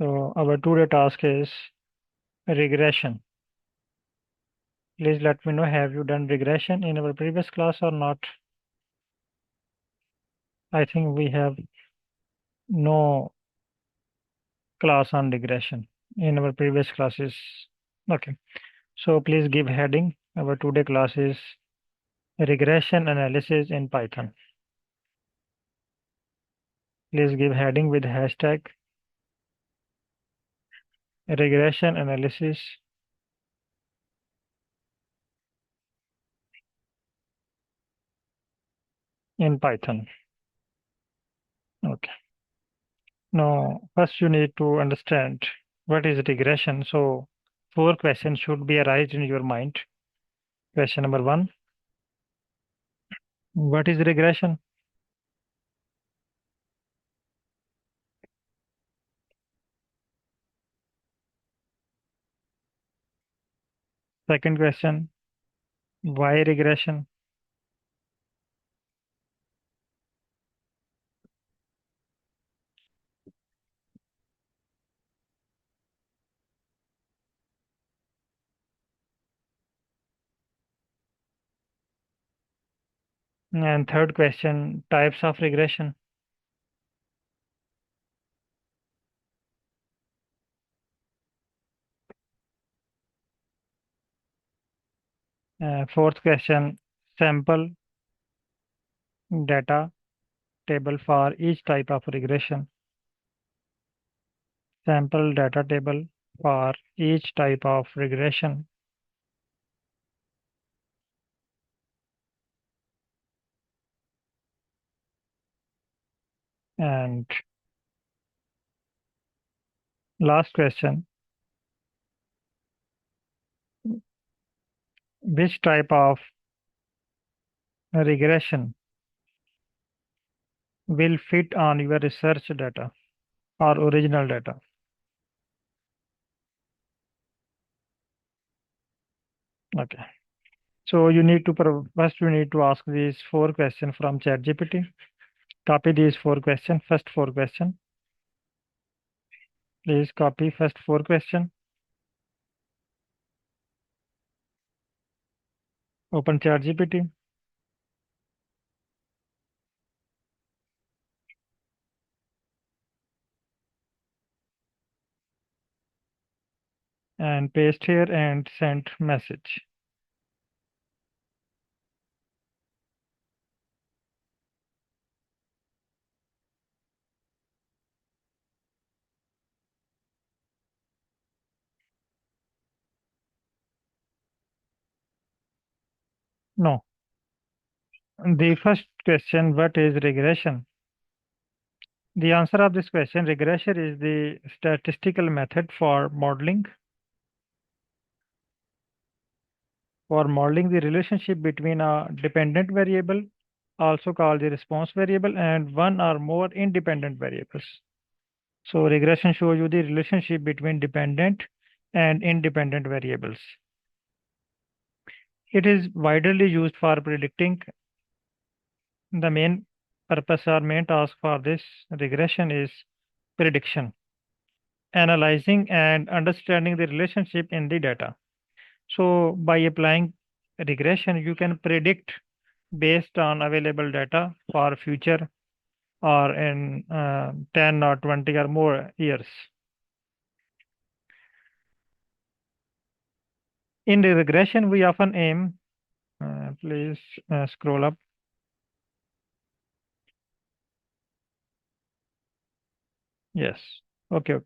So our today task is regression. Please let me know, have you done regression in our previous class or not? I think we have no class on regression in our previous classes. Okay. So please give heading. Our today class is regression analysis in Python. Please give heading with hashtag regression analysis in Python. Okay. Now, first you need to understand what is regression. So, four questions should be arise in your mind. Question number one, what is regression? Second question, why regression? And third question, types of regression. Fourth question, sample data table for each type of regression. Sample data table for each type of regression. And last question, which type of regression will fit on your research data or original data? Okay. So you need to first you need to ask these four questions from ChatGPT. Copy these four questions. First four question. Please copy first four question. Open ChatGPT and paste here and send message. No. The first question, what is regression? The answer of this question, regression is the statistical method for modeling the relationship between a dependent variable, also called the response variable, and one or more independent variables. So regression shows you the relationship between dependent and independent variables. It is widely used for predicting. The main purpose or main task for this regression is prediction, analyzing and understanding the relationship in the data. So by applying regression, you can predict based on available data for future or in 10 or 20 or more years. In the regression, we often aim, please scroll up. Yes. Okay.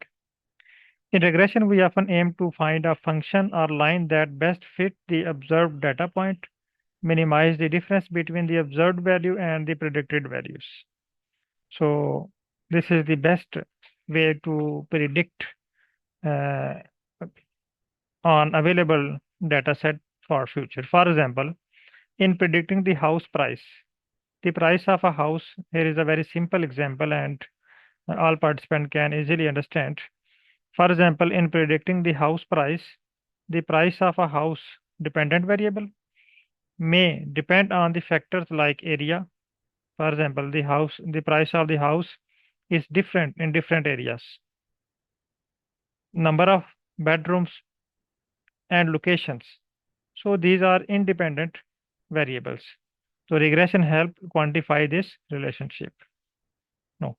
In regression, we often aim to find a function or line that best fit the observed data point, minimize the difference between the observed value and the predicted values. So this is the best way to predict uh, on available data set for future. For example, in predicting the house price, the price of a house, here is a very simple example and all participants can easily understand. For example, in predicting the price of a house dependent variable may depend on the factors like area. For example, the price of the house is different in different areas. number of bedrooms, and locations. So these are independent variables. So regression help quantify this relationship. No.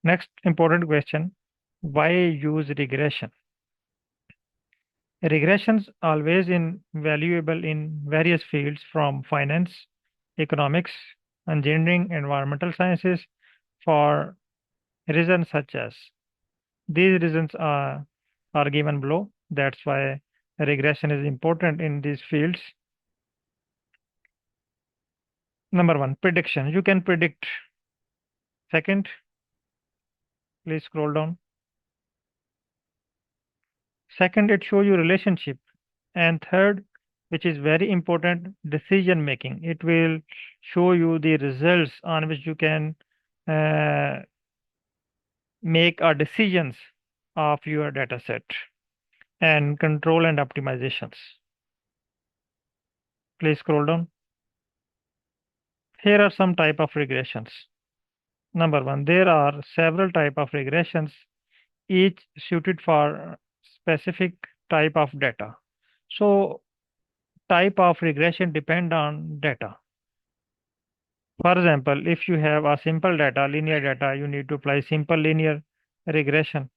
Next important question, why use regression? Regressions always invaluable in various fields from finance, economics, engineering, environmental sciences for reasons such as these reasons are given below. That's why regression is important in these fields. Number one, prediction. You can predict. Second, please scroll down. Second, it shows you relationship. And third, which is very important, decision making. It will show you the results on which you can uh, make decisions of your data set and control and optimizations. Please scroll down. Here are some type of regressions. Number one, there are several type of regressions, each suited for specific type of data. So type of regression depend on data. For example, if you have a simple data, linear data, you need to apply simple linear regression.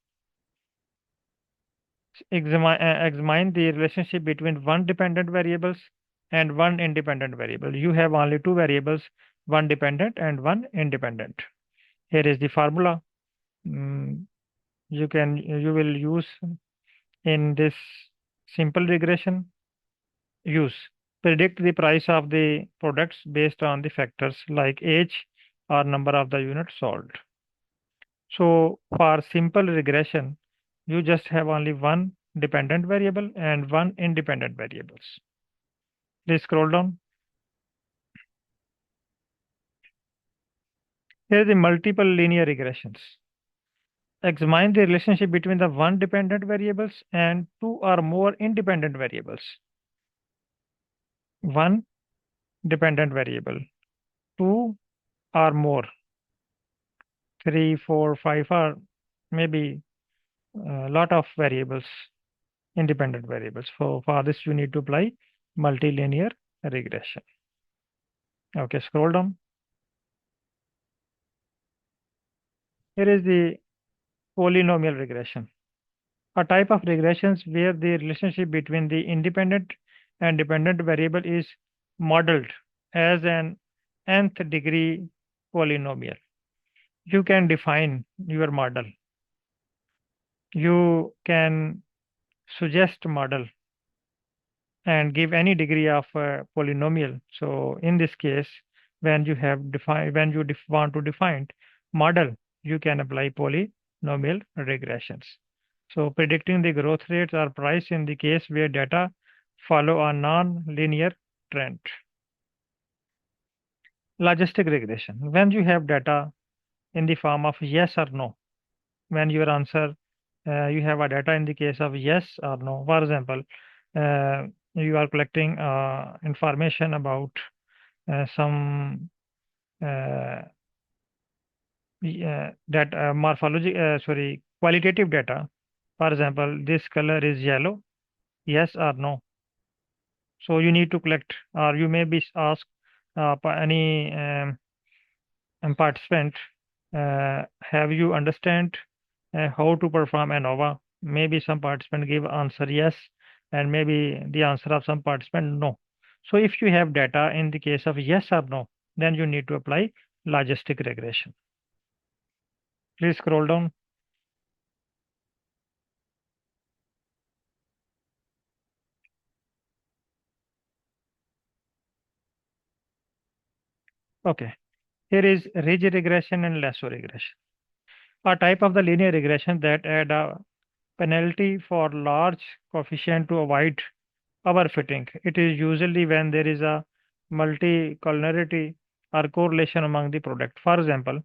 Examine the relationship between one dependent variables and one independent variable. You have only two variables, one dependent and one independent. Here is the formula. Mm, you will use in this simple regression. Use predict the price of the products based on the factors like age or number of the units sold. So for simple regression, you just have only one dependent variable and one independent variables. Please scroll down. Here is the multiple linear regressions. Examine the relationship between the one dependent variables and two or more independent variables. One dependent variable, two or more, three, four, five, or maybe a lot of variables, independent variables. For this, you need to apply multilinear regression. Okay, scroll down. Here is the polynomial regression, a type of regressions where the relationship between the independent and dependent variable is modeled as an nth degree polynomial. You can define your model. You can suggest model and give any degree of polynomial. So in this case, when you have defined, when you want to define model, you can apply polynomial regressions. So predicting the growth rates or price in the case where data follow a non-linear trend. Logistic regression. When you have data in the form of yes or no, when your answer, you have a data in the case of yes or no. For example, uh, you are collecting information about some that morphology, qualitative data. For example, this color is yellow, yes or no. So you need to collect, or you may be asked any participant, have you understand how to perform ANOVA? Maybe some participant give answer yes, and maybe the answer of some participant no. So if you have data in the case of yes or no, then you need to apply logistic regression. Please scroll down. Okay, here is ridge regression and lasso regression, a type of the linear regression that add a penalty for large coefficient to avoid overfitting. It is usually when there is a multicollinearity or correlation among the product. For example,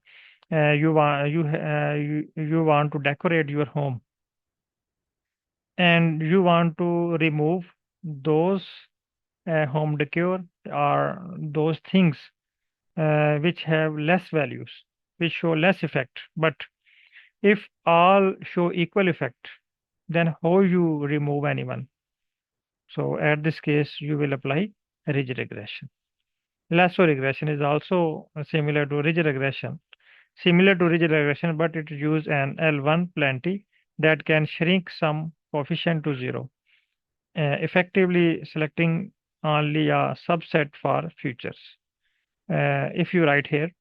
you want to decorate your home and you want to remove those home decor or those things which have less values, which show less effect. But if all show equal effect, then how you remove anyone? So at this case, you will apply ridge regression. Lasso regression is also similar to ridge regression. Similar to ridge regression, but it uses an L1 plenty that can shrink some coefficient to zero, effectively selecting only a subset for futures. If you write here,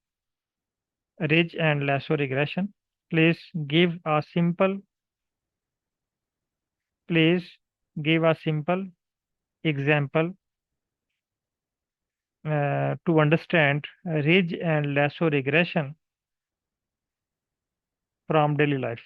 ridge and lasso regression, please give a simple, please give a simple example to understand ridge and lasso regression from daily life.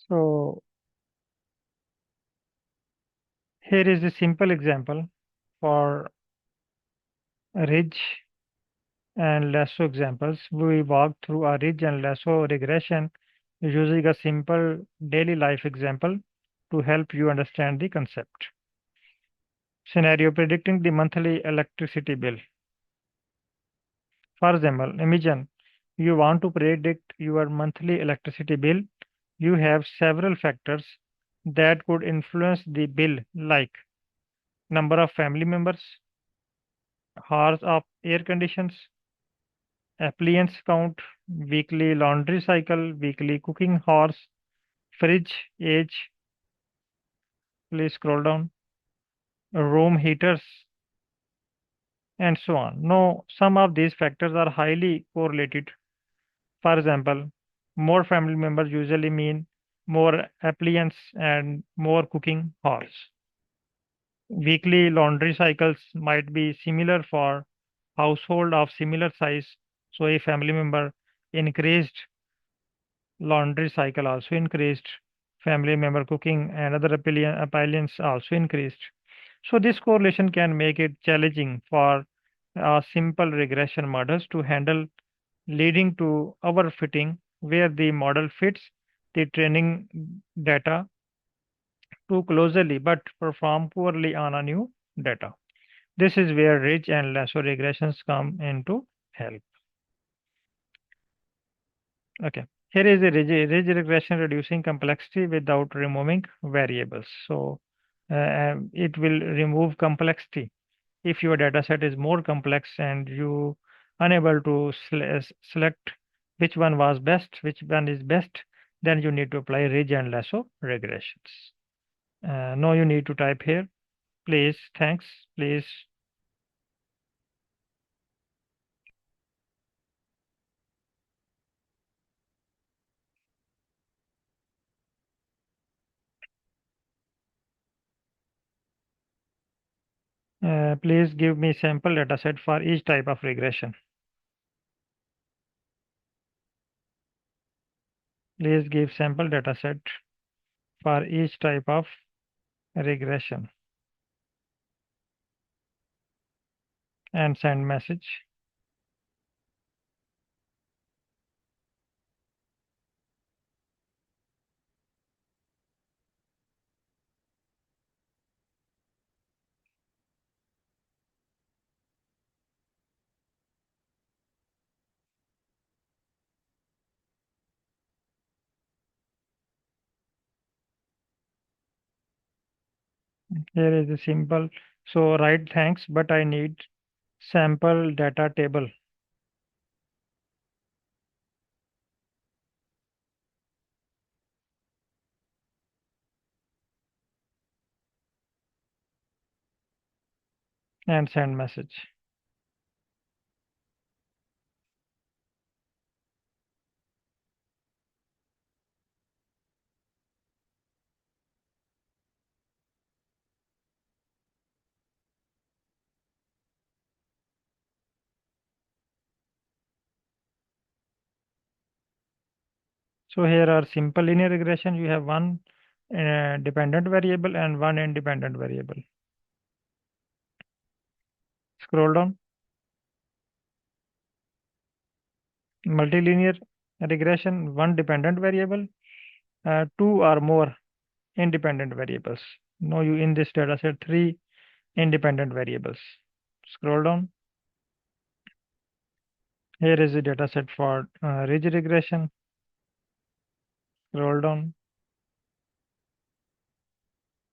So here is a simple example for ridge and lasso examples. We walked through a ridge and lasso regression using a simple daily life example to help you understand the concept. Scenario: predicting the monthly electricity bill. For example, imagine you want to predict your monthly electricity bill. You have several factors that could influence the bill, like number of family members, hours of air conditions, appliance count, weekly laundry cycle, weekly cooking hours, fridge age, please scroll down, room heaters, and so on. No, some of these factors are highly correlated. For example, more family members usually mean more appliance and more cooking hours. Weekly laundry cycles might be similar for household of similar size. So a family member increased, laundry cycle also increased, family member cooking and other appliance also increased. So this correlation can make it challenging for simple regression models to handle, leading to overfitting where the model fits the training data too closely but perform poorly on a new data. This is where ridge and lasso regressions come into help. Okay. Here is a ridge regression reducing complexity without removing variables. So it will remove complexity. If your data set is more complex and you unable to select which one was best, which one is best, then you need to apply ridge and lasso regressions. No, you need to type here. Please, thanks. Please. Please give me sample data set for each type of regression. Please give sample data set for each type of regression and send message. Here is a simple. So write thanks, but I need sample data table. And send message. So here are simple linear regression. You have one dependent variable and one independent variable. Scroll down. Multilinear regression, one dependent variable, two or more independent variables. Now you in this data set three independent variables. Scroll down. Here is the data set for ridge regression. Scroll down.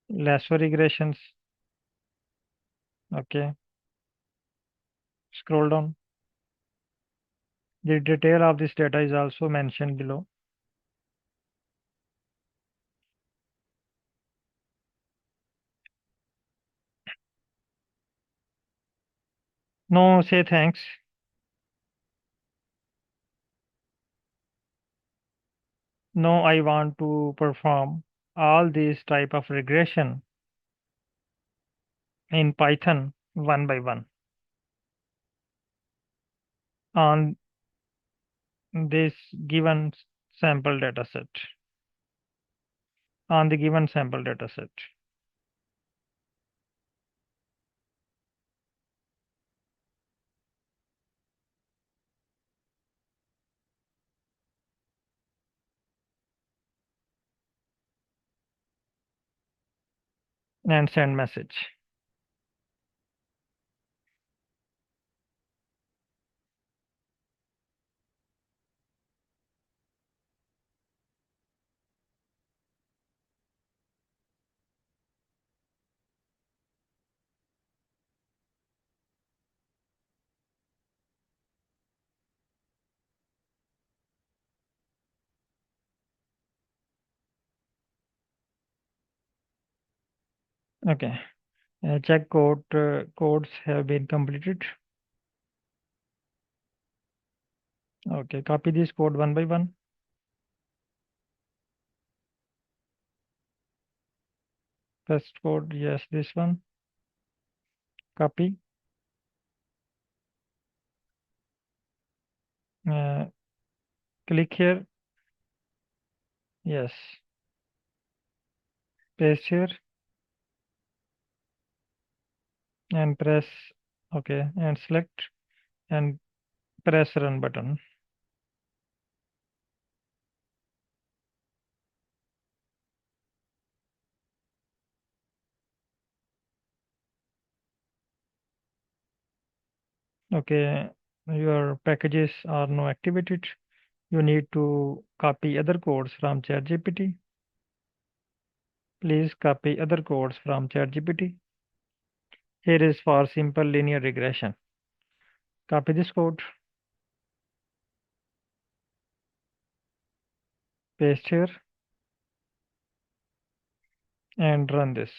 Lasso regressions. Okay. Scroll down. The detail of this data is also mentioned below. No, say thanks. No, I want to perform all these type of regression in Python one by one on this given sample data set. On the given sample data set. And send message. Okay. Check codes have been completed. Okay, copy this code one by one. First code, yes, this one. Copy. Uh, Click here. Yes. Paste here and press okay and select and press run button. Okay, your packages are now activated. You need to copy other codes from ChatGPT. Please copy other codes from ChatGPT. Here is for simple linear regression. Copy this code, paste here, and run this.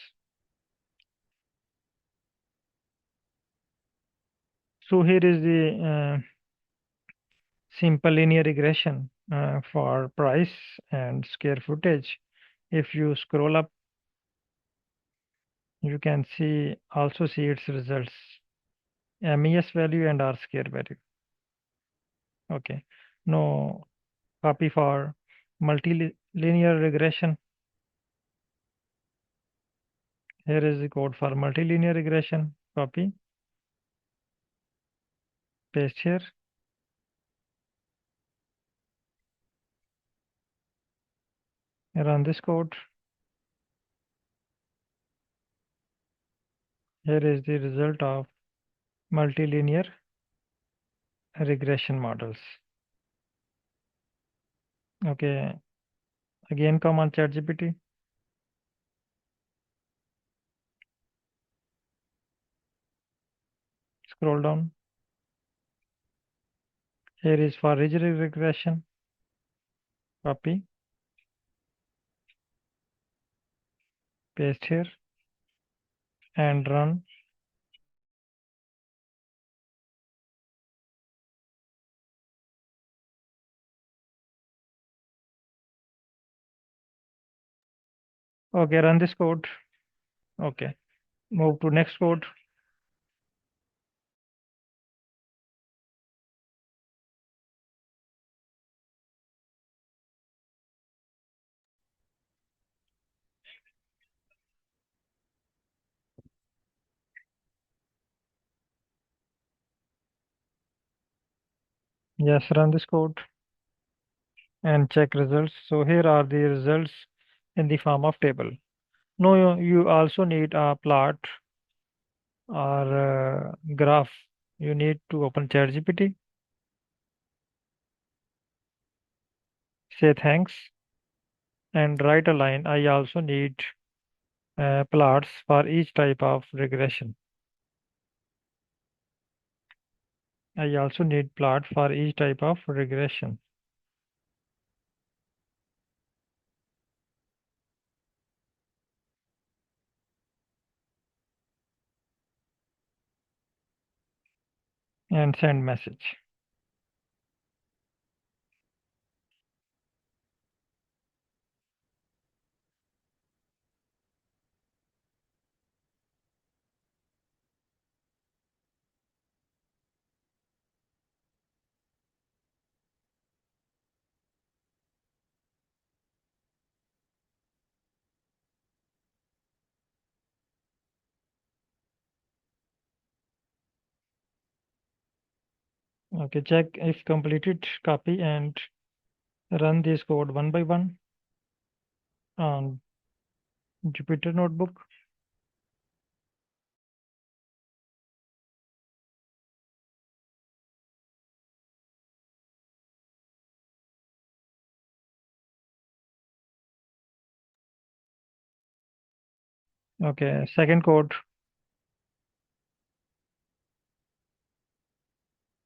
So here is the simple linear regression for price and square footage. If you scroll up, you can see also see its results, MES value and R square value. Okay. No copy for multilinear regression. Here is the code for multilinear regression. Copy, paste here, run this code. Here is the result of multilinear regression models. Okay, again come on ChatGPT. Scroll down. Here is for ridge regression. Copy, paste here, and run. Okay, run this code. Okay, move to next code. Yes, run this code and check results. So here are the results in the form of table. No, you also need a plot or graph. You need to open ChatGPT, say thanks, and write a line. I also need plots for each type of regression. I also need plot for each type of regression and send message. Okay, check if completed, copy and run this code one by one on Jupyter Notebook. Okay, second code.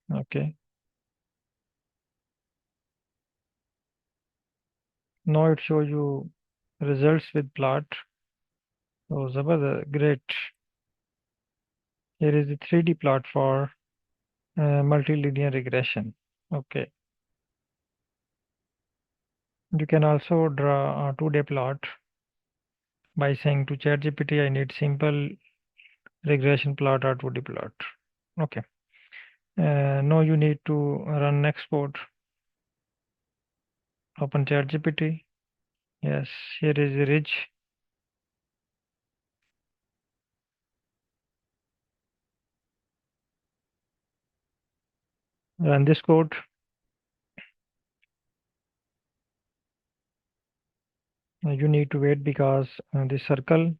Okay, now it shows you results with plot. Oh, Zabardast, great. Here is the 3D plot for multilinear regression. Okay, you can also draw a 2D plot by saying to ChatGPT, I need simple regression plot or 2D plot. Okay, now you need to run next code. Open ChatGPT. Yes, here is the ridge. Run this code. You need to wait because the circle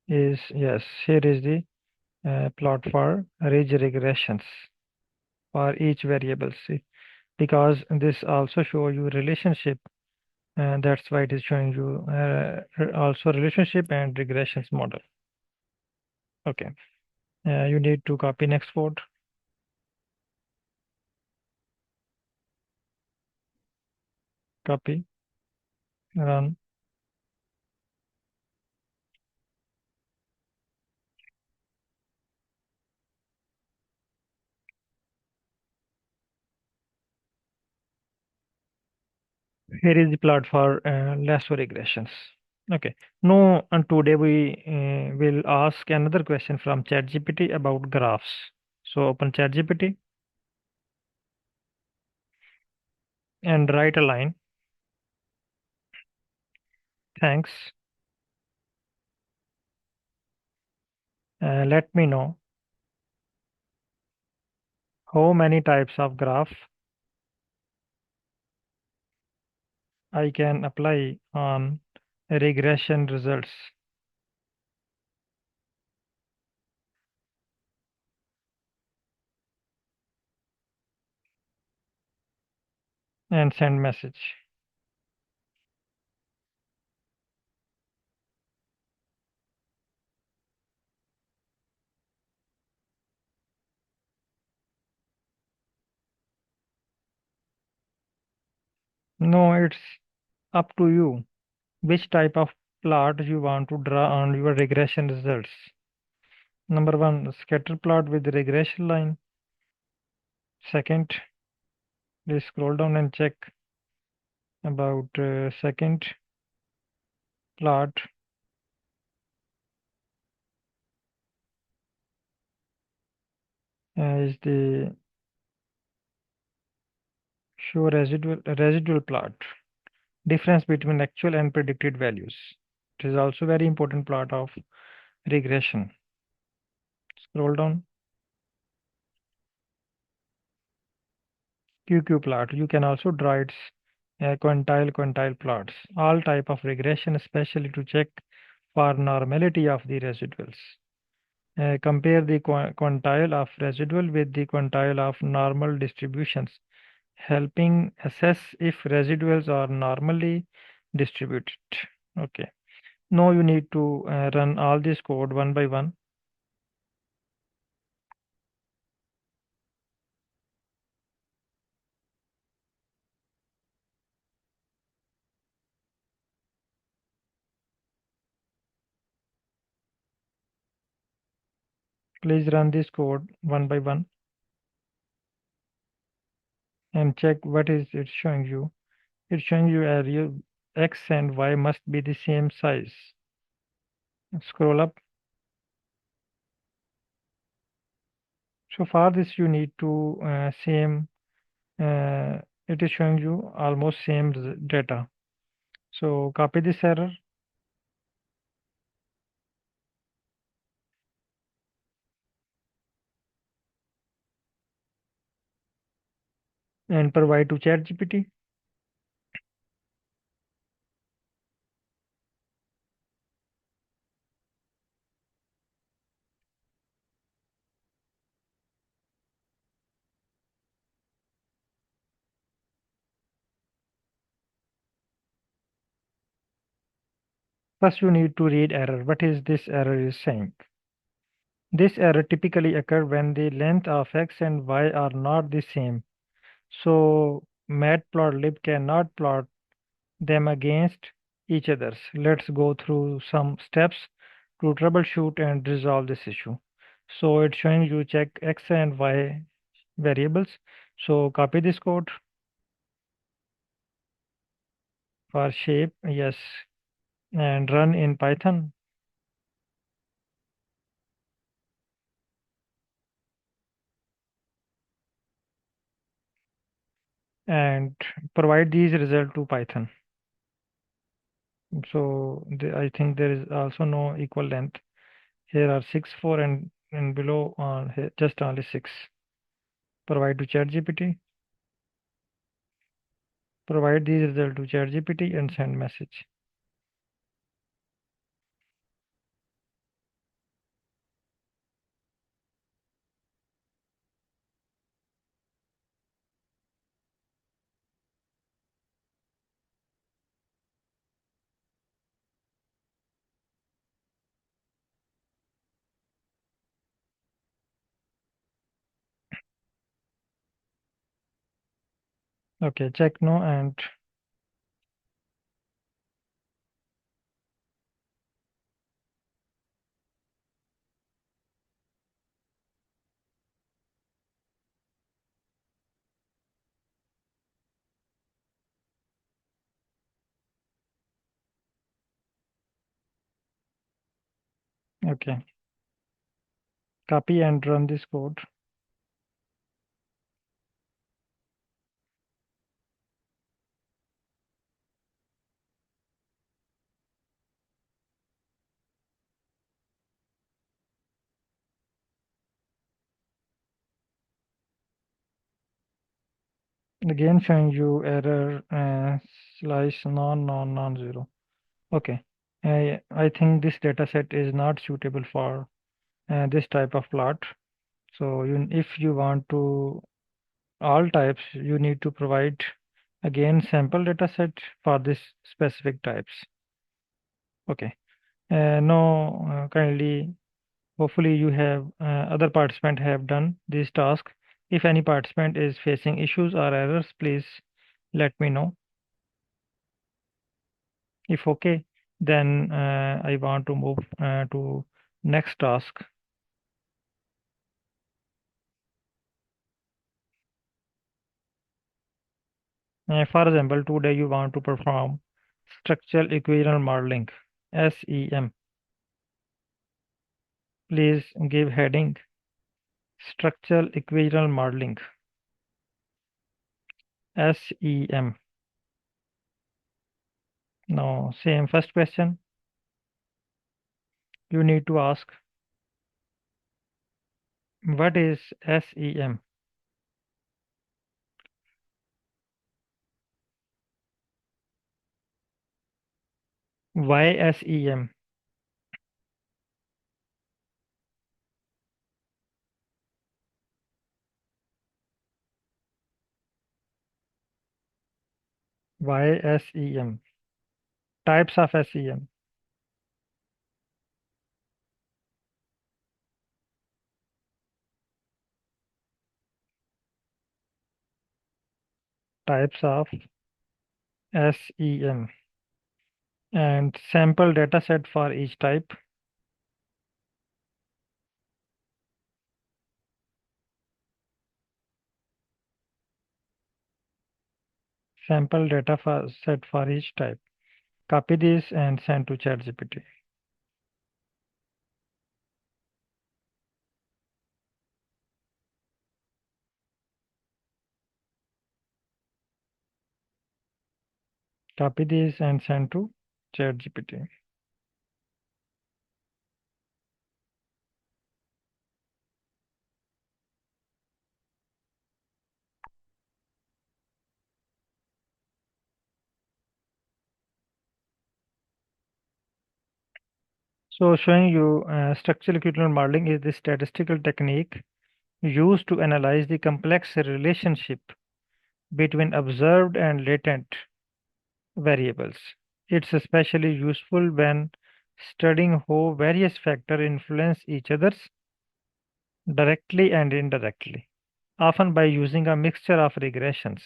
is, yes, here is the plot for ridge regressions for each variable. See, because this also show you relationship, and that's why it is showing you also relationship and regressions model. Okay, you need to copy next code, copy, run. Here is the plot for lasso regressions. Okay. Now, and today we will ask another question from ChatGPT about graphs. So open ChatGPT and write a line. Thanks. Let me know how many types of graph I can apply on regression results and send message. No, it's up to you which type of plot you want to draw on your regression results. Number one, scatter plot with regression line. Second, please scroll down and check about second plot is the show residual plot, difference between actual and predicted values. It is also very important plot of regression. Scroll down. QQ plot. You can also draw its quantile plots. All type of regression, especially to check for normality of the residuals. Compare the quantile of residual with the quantile of normal distributions, helping assess if residuals are normally distributed. Okay. Now you need to run all this code one by one. Please run this code one by one and check what is it showing you. It's showing you area x and y must be the same size. Scroll up. So for this you need to same, uh, it is showing you almost same data. So copy this error and provide to ChatGPT. First you need to read error. What is this error is saying? This error typically occurs when the length of x and y are not the same. So matplotlib cannot plot them against each others. Let's go through some steps to troubleshoot and resolve this issue. So it's showing you check x and y variables. So copy this code for shape, yes, and run in Python. And provide these results to Python. So I think there is also no equal length. Here are 6, 4 and below on just only 6. Provide to ChatGPT. Provide these results to ChatGPT and send message. Okay, check no and okay. Copy and run this code. Again showing you error slash non-zero. Okay. I think this data set is not suitable for this type of plot. So if you want to all types, you need to provide again sample data set for this specific types. Okay. Now, kindly, hopefully you have other participant have done this task. If any participant is facing issues or errors, please let me know. If okay, then I want to move to next task. For example, today you want to perform structural equivalent modeling, SEM. Please give heading structural equivalent modeling, SEM. Now, same first question you need to ask, what is SEM? YSEM. YSEM. Types of SEM. Types of SEM. And sample data set for each type. Sample data set for each type. Copy this and send to ChatGPT. Copy this and send to ChatGPT. So showing you structural equivalent modeling is the statistical technique used to analyze the complex relationship between observed and latent variables. It's especially useful when studying how various factors influence each other directly and indirectly, often by using a mixture of regressions,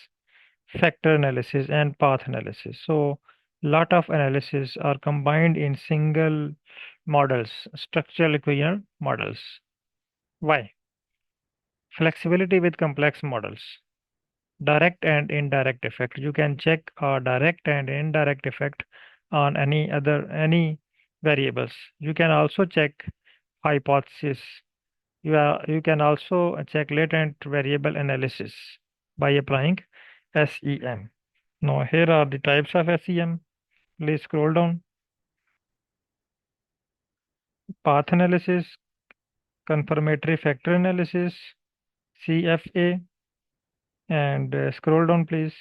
factor analysis, and path analysis. So, lot of analysis are combined in single models, structural equivalent models. Why? Flexibility with complex models. Direct and indirect effect. You can check a direct and indirect effect on any variables. You can also check hypothesis. You can also check latent variable analysis by applying SEM. Now here are the types of SEM. Please scroll down. Path analysis, confirmatory factor analysis, CFA, and scroll down please.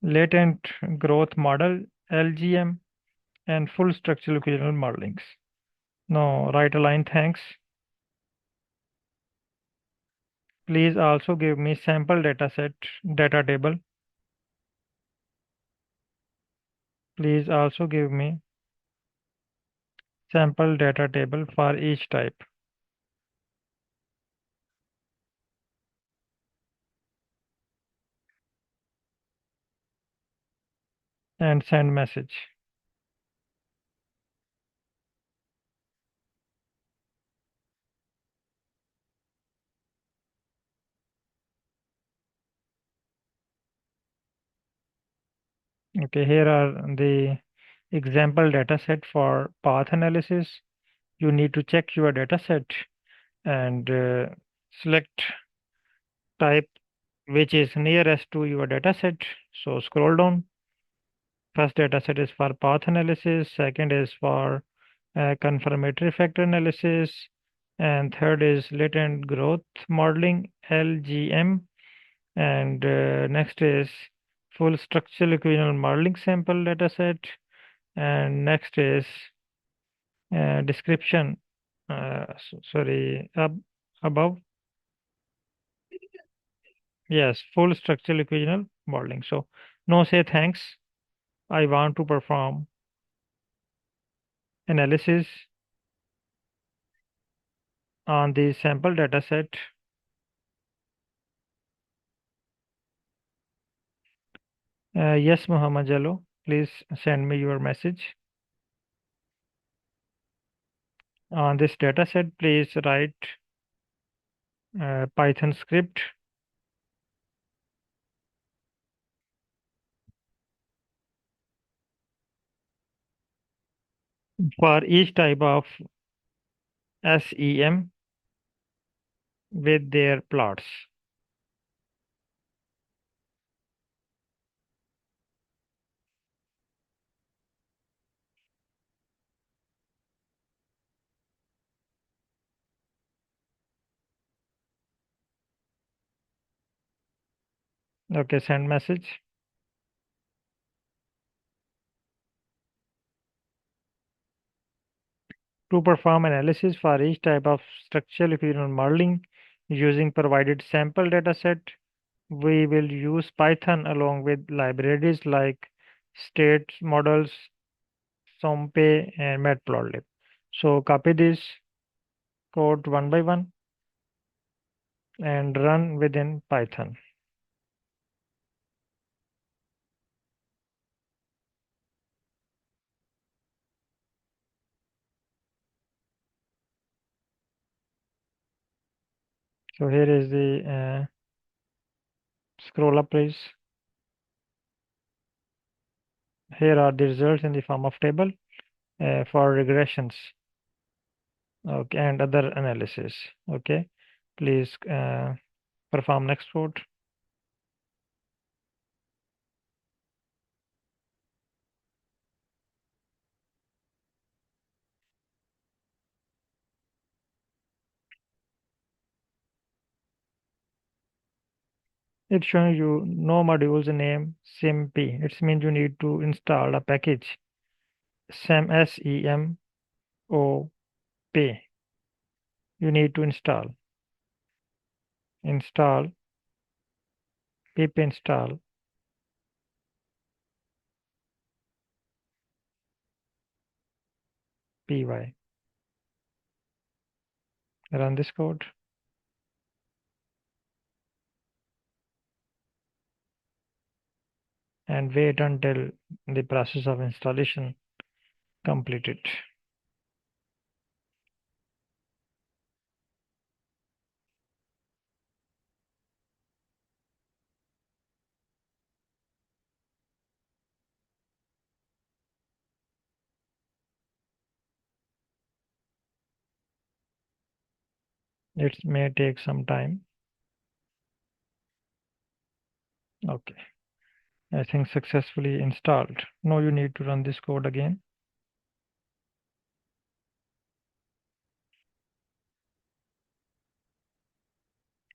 Latent growth model, LGM, and full structural equivalent modelings. Now right align, thanks. Please also give me sample dataset data table. Please also give me sample data table for each type. And send message. Okay, here are the example data set for path analysis. You need to check your data set and select type which is nearest to your data set. So scroll down. First data set is for path analysis, second is for confirmatory factor analysis, and third is latent growth modeling, LGM, and next is full structural equivalent modeling sample data set, and next is description, sorry, above, yes, full structural equivalent modeling. So no say thanks. I want to perform analysis on the sample data set. Yes, Muhammad Jallo, please send me your message. On this data set, please write Python script. For each type of SEM with their plots. Okay, send message. To perform analysis for each type of structural equivalent modeling using provided sample dataset, we will use Python along with libraries like state models, SOMPE, and Matplotlib. So copy this code one by one and run within Python. So here is the scroll up please. Here are the results in the form of table for regressions, okay, and other analysis. Okay, please perform next code. It's showing you no modules name SIMP. It means you need to install a package SEM SEMOP. You need to install pip install py. Run this code and wait until the process of installation completed. It may take some time. Okay, I think successfully installed. Now you need to run this code again.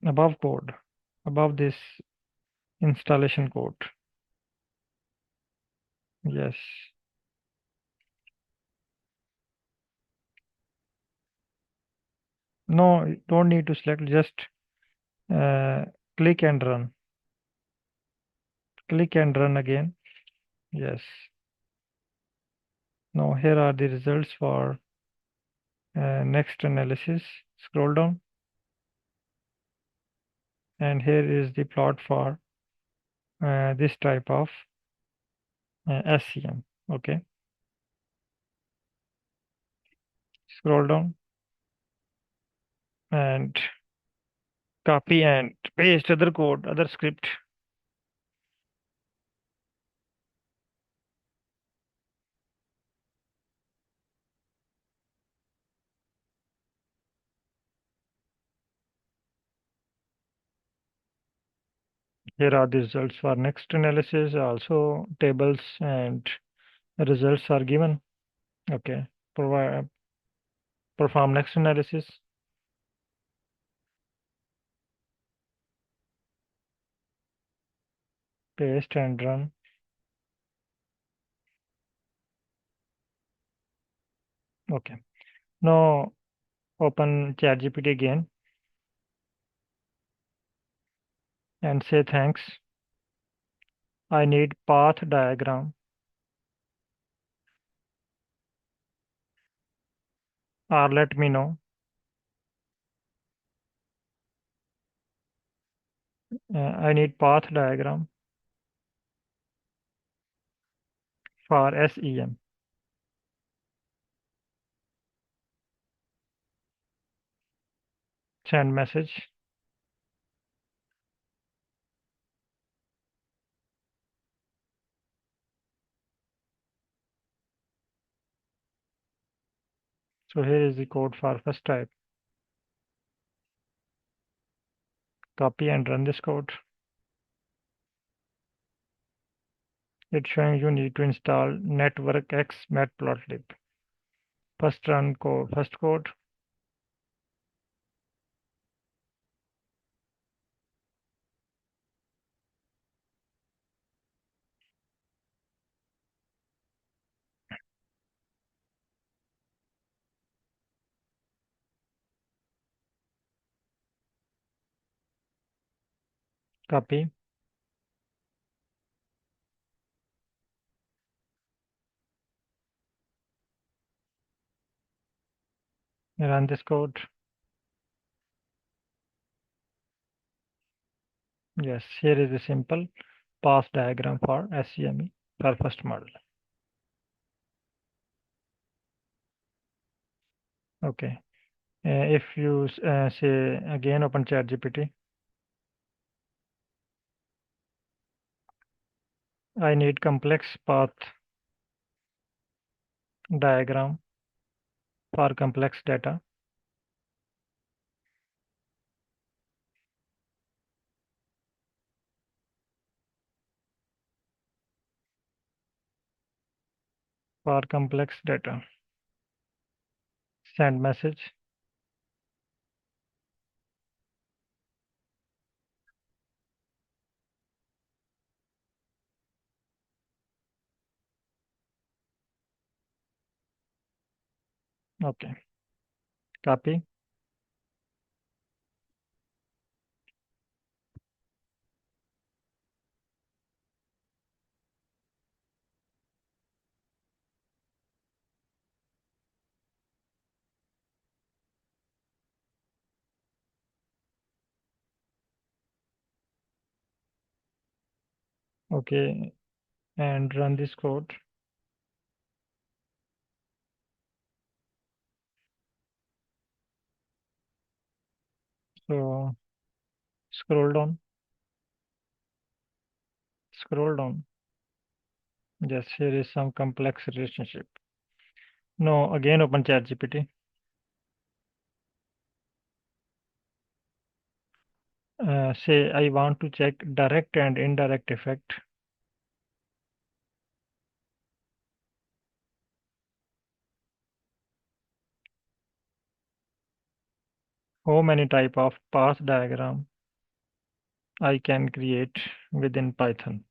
Above code, above this installation code. Yes. No, you don't need to select, just uh, click and run. Click and run again. Yes. Now here are the results for next analysis. Scroll down and here is the plot for this type of SCM. Okay. Scroll down and copy and paste other code, other script. Here are the results for next analysis. Also tables and results are given. Okay. Perform next analysis. Paste and run. Okay. Now open ChatGPT again and say thanks. I need path diagram or let me know. I need path diagram for SEM. Send message. So here is the code for first type. Copy and run this code. It's showing you need to install network X matplotlib. First run code, first code. Copy. Run this code. Yes, here is a simple path diagram for SCME for first model. Okay. If you say again open ChatGPT, I need complex path diagram for complex data. For complex data. Send message. Okay. Copy. Okay. And run this code. So scroll down. Scroll down. Yes, here is some complex relationship. No, again open ChatGPT. Say I want to check direct and indirect effect. How many type of path diagram I can create within Python?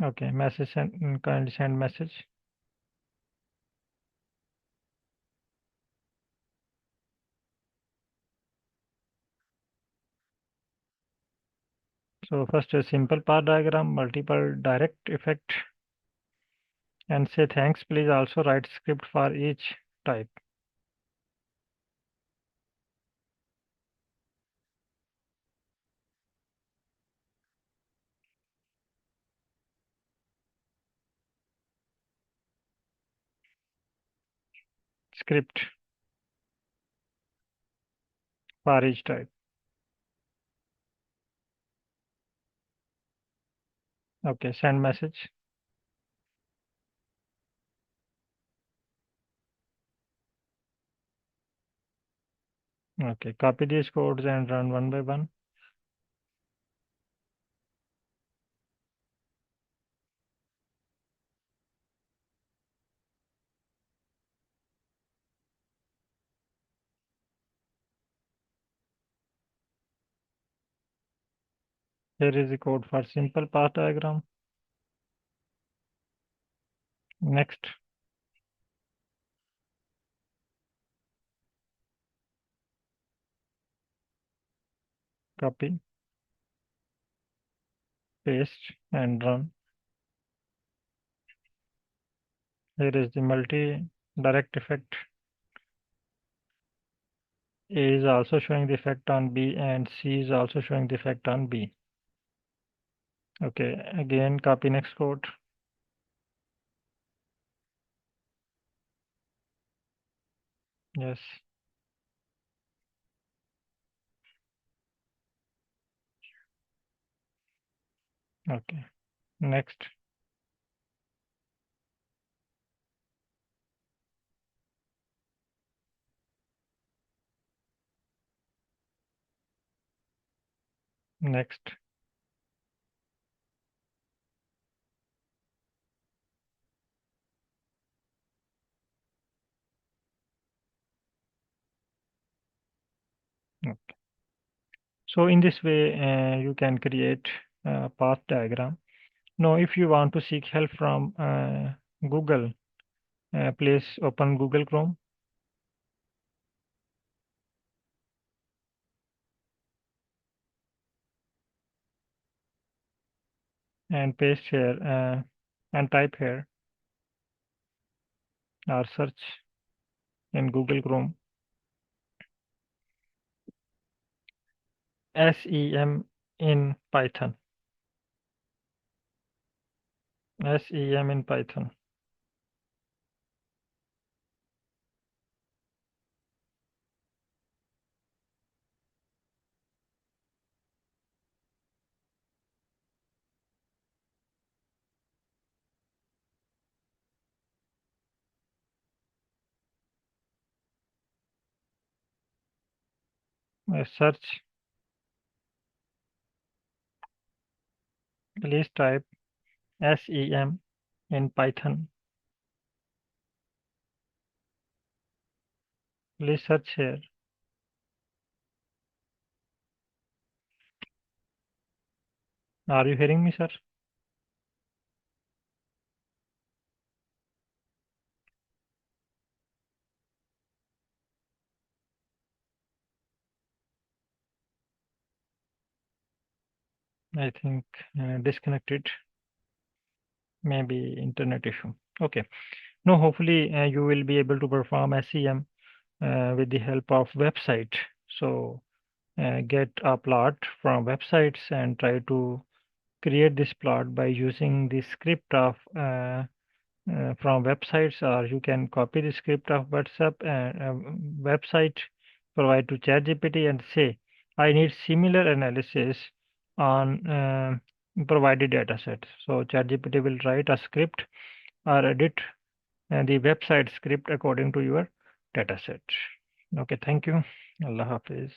Okay, message send, kindly send message. So first a simple path diagram, multiple direct effect, and say thanks. Please also write script for each type. Script for each type. Okay, send message. Okay, copy these codes and run one by one. Here is the code for simple path diagram. Next, copy, paste, and run. Here is the multi-direct effect. A is also showing the effect on B, and C is also showing the effect on B. Okay, again copy next code. Yes. Okay. Next. Next. Okay. So in this way, you can create a path diagram. Now, if you want to seek help from Google, please open Google Chrome and paste here and type here or search in Google Chrome SEM in Python. SEM in Python. Search, please type SEM in Python. Please search here. Are you hearing me, sir? I think disconnected. Maybe internet issue. Okay. No, hopefully you will be able to perform SEM with the help of website. So get a plot from websites and try to create this plot by using the script of from websites, or you can copy the script of WhatsApp and website, provide to ChatGPT and say, I need similar analysis on provided data set. So ChatGPT will write a script or edit the website script according to your data set. Okay, thank you. Allah Hafiz.